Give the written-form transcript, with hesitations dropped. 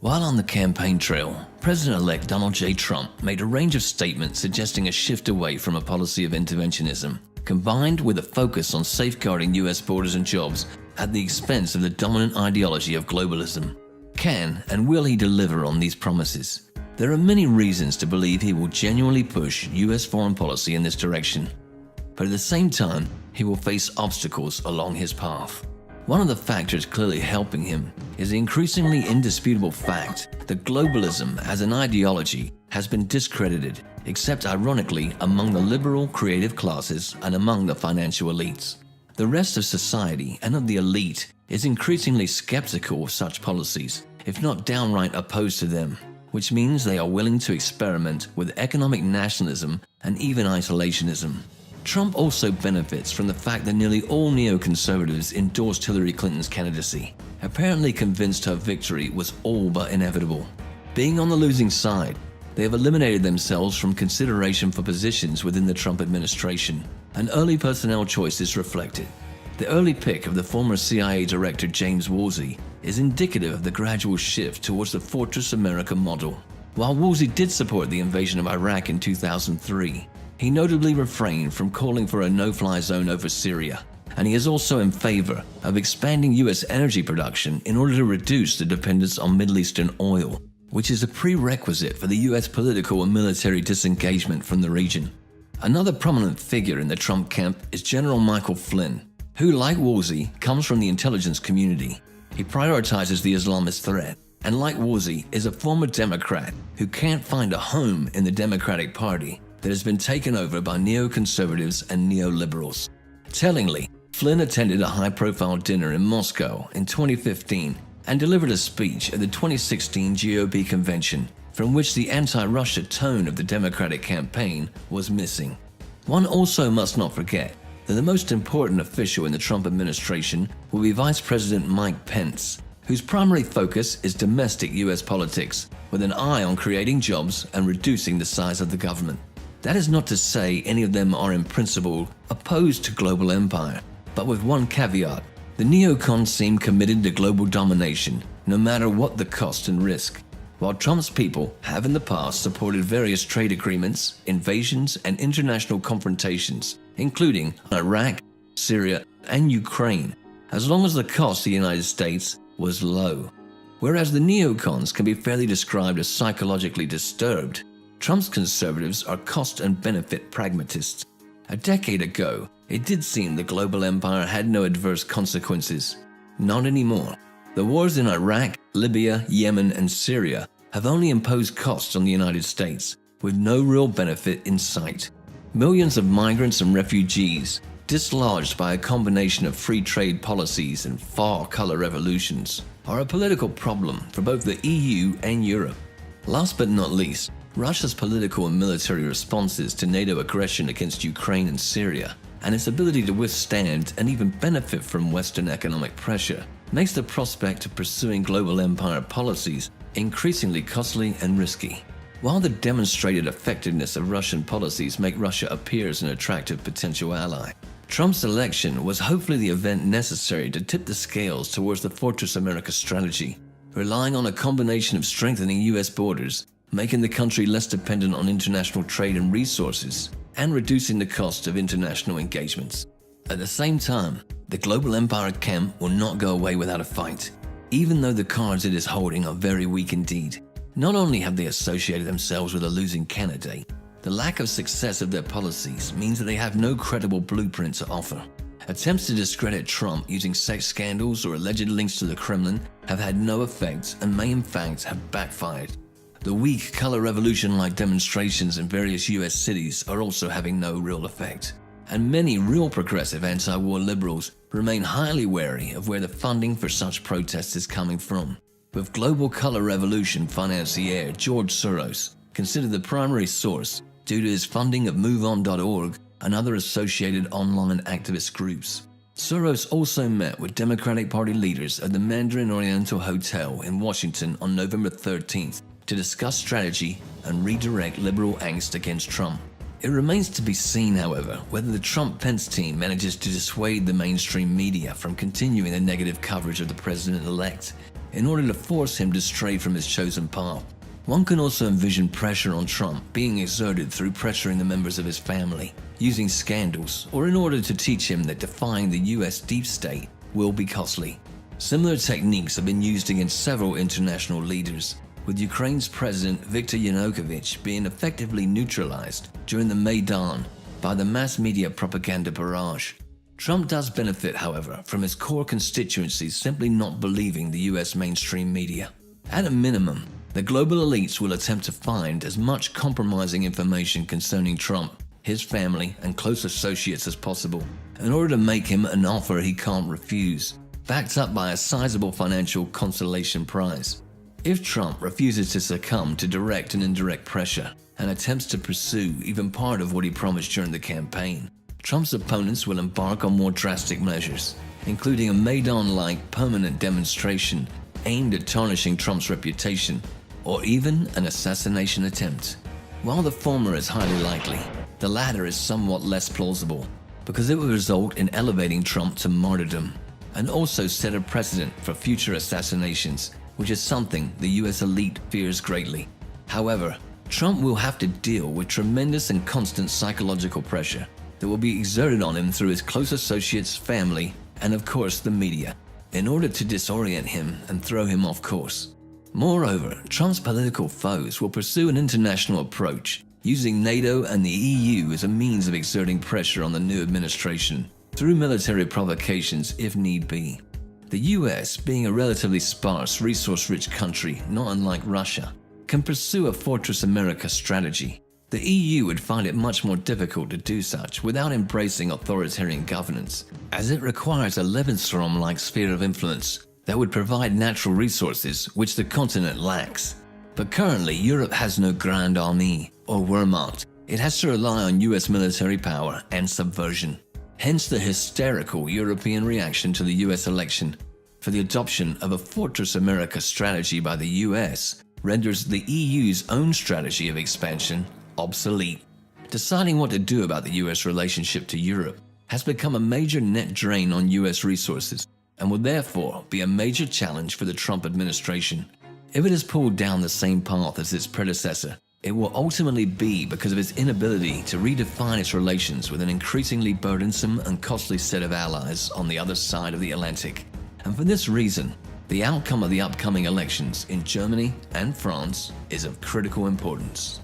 While on the campaign trail, President-elect Donald J. Trump made a range of statements suggesting a shift away from a policy of interventionism, combined with a focus on safeguarding U.S. borders and jobs at the expense of the dominant ideology of globalism. Can and will he deliver on these promises? There are many reasons to believe he will genuinely push U.S. foreign policy in this direction. But at the same time, he will face obstacles along his path. One of the factors clearly helping him is the increasingly indisputable fact that globalism as an ideology has been discredited, except ironically among the liberal creative classes and among the financial elites. The rest of society and of the elite is increasingly skeptical of such policies, if not downright opposed to them, which means they are willing to experiment with economic nationalism and even isolationism. Trump also benefits from the fact that nearly all neoconservatives endorsed Hillary Clinton's candidacy, apparently convinced her victory was all but inevitable. Being on the losing side, they have eliminated themselves from consideration for positions within the Trump administration, and early personnel choices reflected. The early pick of the former CIA Director James Woolsey is indicative of the gradual shift towards the Fortress America model. While Woolsey did support the invasion of Iraq in 2003, he notably refrained from calling for a no-fly zone over Syria, and he is also in favor of expanding U.S. energy production in order to reduce the dependence on Middle Eastern oil, which is a prerequisite for the U.S. political and military disengagement from the region. Another prominent figure in the Trump camp is General Michael Flynn, who, like Woolsey, comes from the intelligence community. He prioritizes the Islamist threat, and like Woolsey, is a former Democrat who can't find a home in the Democratic Party that has been taken over by neoconservatives and neoliberals. Tellingly, Flynn attended a high-profile dinner in Moscow in 2015 and delivered a speech at the 2016 GOP convention, from which the anti-Russia tone of the Democratic campaign was missing. One also must not forget that the most important official in the Trump administration will be Vice President Mike Pence, whose primary focus is domestic U.S. politics, with an eye on creating jobs and reducing the size of the government. That is not to say any of them are in principle opposed to global empire, but with one caveat: the neocons seem committed to global domination, no matter what the cost and risk. While Trump's people have in the past supported various trade agreements, invasions, and international confrontations, including Iraq, Syria, and Ukraine, as long as the cost to the United States was low. Whereas the neocons can be fairly described as psychologically disturbed, Trump's conservatives are cost and benefit pragmatists. A decade ago, it did seem the global empire had no adverse consequences. Not anymore. The wars in Iraq, Libya, Yemen, and Syria have only imposed costs on the United States, with no real benefit in sight. Millions of migrants and refugees, dislodged by a combination of free trade policies and far-color revolutions, are a political problem for both the EU and Europe. Last but not least, Russia's political and military responses to NATO aggression against Ukraine and Syria, and its ability to withstand and even benefit from Western economic pressure, makes the prospect of pursuing global empire policies increasingly costly and risky. While the demonstrated effectiveness of Russian policies make Russia appear as an attractive potential ally, Trump's election was hopefully the event necessary to tip the scales towards the Fortress America strategy, relying on a combination of strengthening U.S. borders, making the country less dependent on international trade and resources, and reducing the cost of international engagements. At the same time, the global empire camp will not go away without a fight, even though the cards it is holding are very weak indeed. Not only have they associated themselves with a losing candidate, the lack of success of their policies means that they have no credible blueprint to offer. Attempts to discredit Trump using sex scandals or alleged links to the Kremlin have had no effect and may in fact have backfired. The weak color revolution-like demonstrations in various US cities are also having no real effect. And many real progressive anti-war liberals remain highly wary of where the funding for such protests is coming from, with global color revolution financier George Soros considered the primary source due to his funding of MoveOn.org and other associated online activist groups. Soros also met with Democratic Party leaders at the Mandarin Oriental Hotel in Washington on November 13th to discuss strategy and redirect liberal angst against Trump. It remains to be seen, however, whether the Trump-Pence team manages to dissuade the mainstream media from continuing the negative coverage of the president-elect in order to force him to stray from his chosen path. One can also envision pressure on Trump being exerted through pressuring the members of his family, using scandals, or in order to teach him that defying the US deep state will be costly. Similar techniques have been used against several international leaders, with Ukraine's President Viktor Yanukovych being effectively neutralized during the Maidan by the mass media propaganda barrage. Trump does benefit, however, from his core constituencies simply not believing the US mainstream media. At a minimum, the global elites will attempt to find as much compromising information concerning Trump, his family, and close associates as possible in order to make him an offer he can't refuse, backed up by a sizable financial consolation prize. If Trump refuses to succumb to direct and indirect pressure and attempts to pursue even part of what he promised during the campaign, Trump's opponents will embark on more drastic measures, including a Maidan-like permanent demonstration aimed at tarnishing Trump's reputation, or even an assassination attempt. While the former is highly likely, the latter is somewhat less plausible, because it would result in elevating Trump to martyrdom, and also set a precedent for future assassinations, which is something the US elite fears greatly. However, Trump will have to deal with tremendous and constant psychological pressure that will be exerted on him through his close associates, family, and of course the media, in order to disorient him and throw him off course. Moreover, Trump's political foes will pursue an international approach, using NATO and the EU as a means of exerting pressure on the new administration through military provocations if need be. The US, being a relatively sparse, resource-rich country not unlike Russia, can pursue a Fortress America strategy. The EU would find it much more difficult to do such without embracing authoritarian governance, as it requires a Lebensraum-like sphere of influence that would provide natural resources which the continent lacks. But currently, Europe has no Grande Armée or Wehrmacht. It has to rely on US military power and subversion. Hence the hysterical European reaction to the US election. For the adoption of a Fortress America strategy by the US renders the EU's own strategy of expansion obsolete. Deciding what to do about the US relationship to Europe has become a major net drain on US resources, and will therefore be a major challenge for the Trump administration. If it is pulled down the same path as its predecessor, it will ultimately be because of its inability to redefine its relations with an increasingly burdensome and costly set of allies on the other side of the Atlantic. And for this reason, the outcome of the upcoming elections in Germany and France is of critical importance.